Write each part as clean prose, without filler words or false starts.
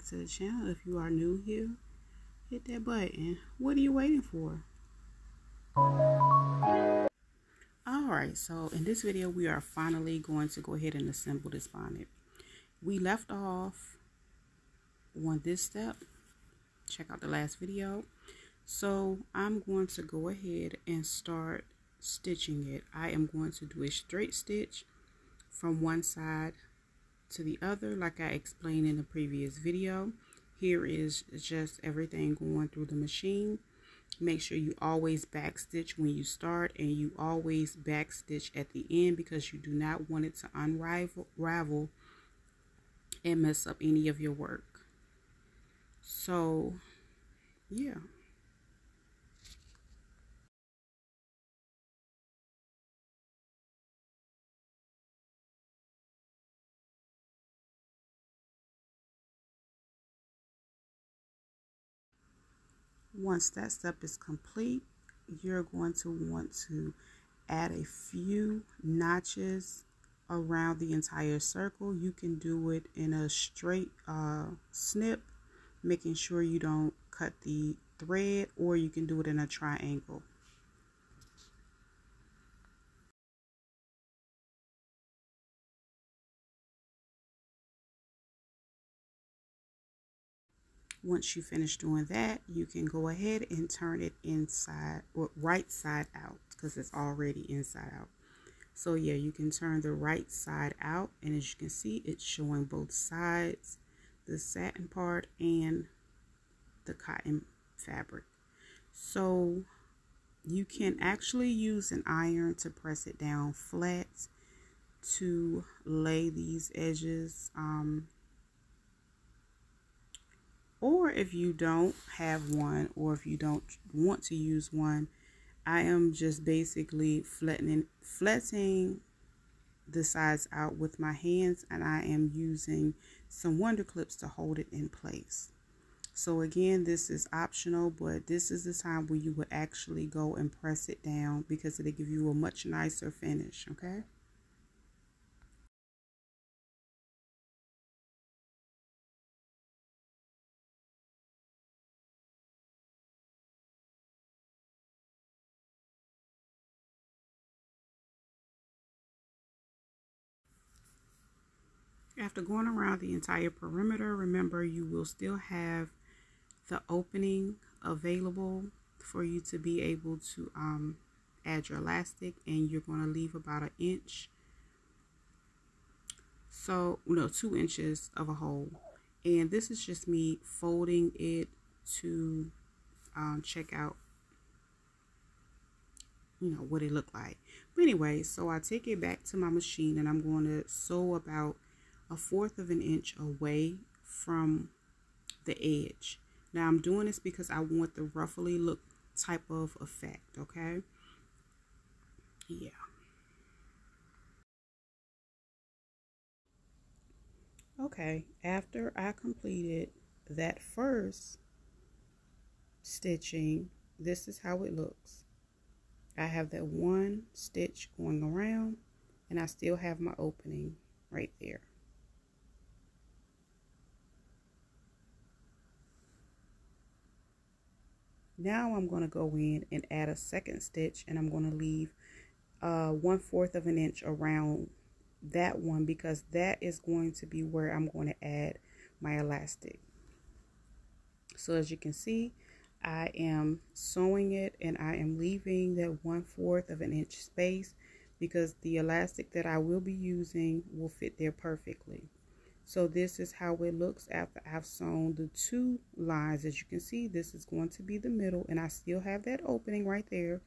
back to the channel. If you are new here, hit that button. What are you waiting for? Alright, so in this video we are finally going to go ahead and assemble this bonnet. We left off on this step. Check out the last video. So I'm going to go ahead and start stitching it. I am going to do a straight stitch from one side to the other like I explained in the previous video. Here is just everything going through the machine. Make sure you always back stitch when you start, and you always back stitch at the end because you do not want it to unravel and mess up any of your work. So yeah. Once that step is complete, you're going to want to add a few notches around the entire circle. You can do it in a straight snip, making sure you don't cut the thread, or you can do it in a triangle. Once you finish doing that, you can go ahead and turn it inside or right side out because it's already inside out. So yeah, you can turn the right side out, and as you can see, it's showing both sides, the satin part and the cotton fabric. So you can actually use an iron to press it down flat to lay these edges. Or if you don't have one, or if you don't want to use one, I am just basically flattening the sides out with my hands, and I am using some wonder clips to hold it in place. So again, this is optional, but this is the time where you would actually go and press it down because it'll give you a much nicer finish, okay? After going around the entire perimeter, remember you will still have the opening available for you to be able to add your elastic, and you're going to leave about 1 inch, so no, 2 inches of a hole. And this is just me folding it to check out, you know, what it looked like. But anyway, so I take it back to my machine, and I'm going to sew about 1/4 of an inch away from the edge. Now I'm doing this because I want the ruffly look type of effect, okay? Yeah. Okay, after I completed that first stitching, this is how it looks. I have that one stitch going around, and I still have my opening right there. Now I'm going to go in and add a second stitch, and I'm going to leave 1/4 of an inch around that one because that is going to be where I'm going to add my elastic. So as you can see, I am sewing it, and I am leaving that 1/4 of an inch space because the elastic that I will be using will fit there perfectly. So this is how it looks after I've sewn the 2 lines. As you can see, this is going to be the middle, and I still have that opening right there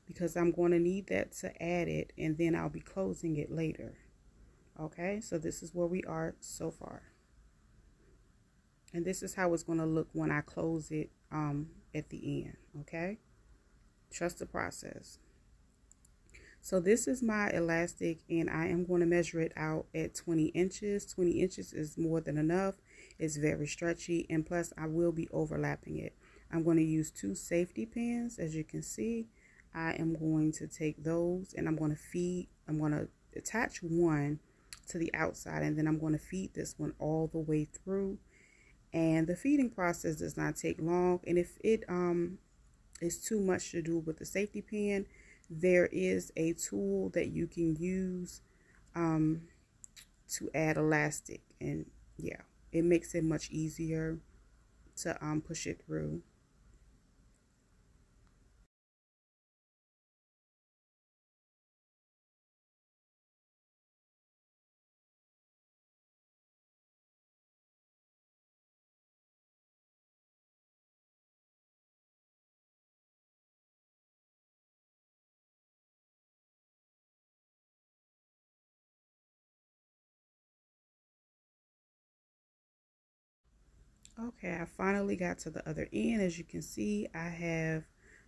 because I'm going to need that to add it, and then I'll be closing it later. Okay, so this is where we are so far. And this is how it's going to look when I close it at the end, okay? Trust the process. So this is my elastic, and I am going to measure it out at 20 inches. 20 inches is more than enough. It's very stretchy, and plus I will be overlapping it. I'm going to use 2 safety pins. As you can see, I am going to take those, and I'm going to attach one to the outside, and then I'm going to feed this one all the way through. and the feeding process does not take long. And if it is too much to do with the safety pin, there is a tool that you can use to add elastic, and yeah, it makes it much easier to push it through. Okay, I finally got to the other end. As you can see, I have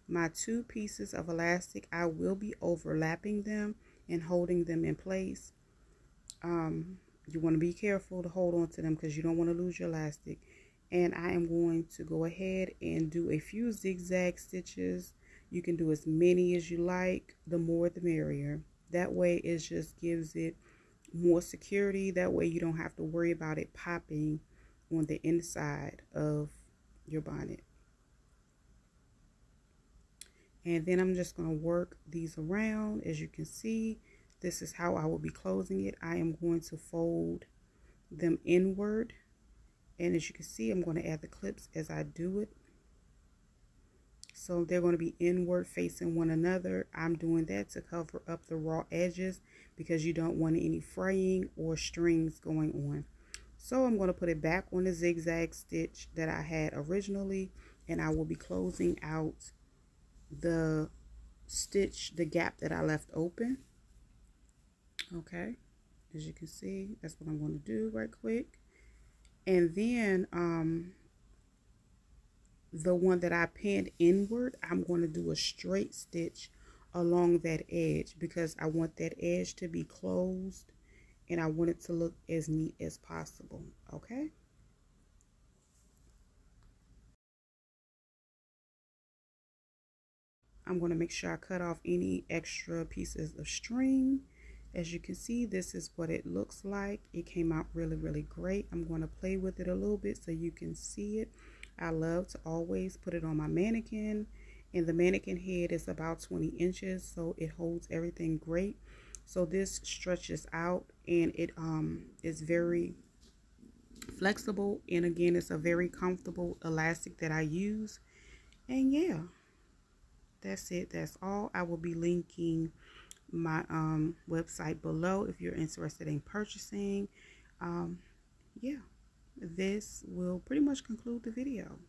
my two pieces of elastic. I will be overlapping them and holding them in place. You want to be careful to hold on to them because you don't want to lose your elastic. And I am going to go ahead and do a few zigzag stitches. You can do as many as you like. The more the merrier. That way it just gives it more security. That way you don't have to worry about it popping on the inside of your bonnet. And then I'm just going to work these around. As you can see, this is how I will be closing it. I am going to fold them inward, and as you can see, I'm going to add the clips as I do it. So they're going to be inward facing one another. I'm doing that to cover up the raw edges because you don't want any fraying or strings going on. So I'm going to put it back on the zigzag stitch that I had originally, and I will be closing out the stitch, the gap that I left open. Okay, as you can see, that's what I'm going to do right quick. And then the one that I pinned inward, I'm going to do a straight stitch along that edge because I want that edge to be closed and I want it to look as neat as possible. Okay. I'm going to make sure I cut off any extra pieces of string. As you can see, this is what it looks like. It came out really, really great. I'm going to play with it a little bit so you can see it. I love to always put it on my mannequin, and the mannequin head is about 20 inches, so it holds everything great. So this stretches out, and it is very flexible, and again, it's a very comfortable elastic that I use. And yeah, that's it. That's all. I will be linking my website below if you're interested in purchasing. Yeah, this will pretty much conclude the video.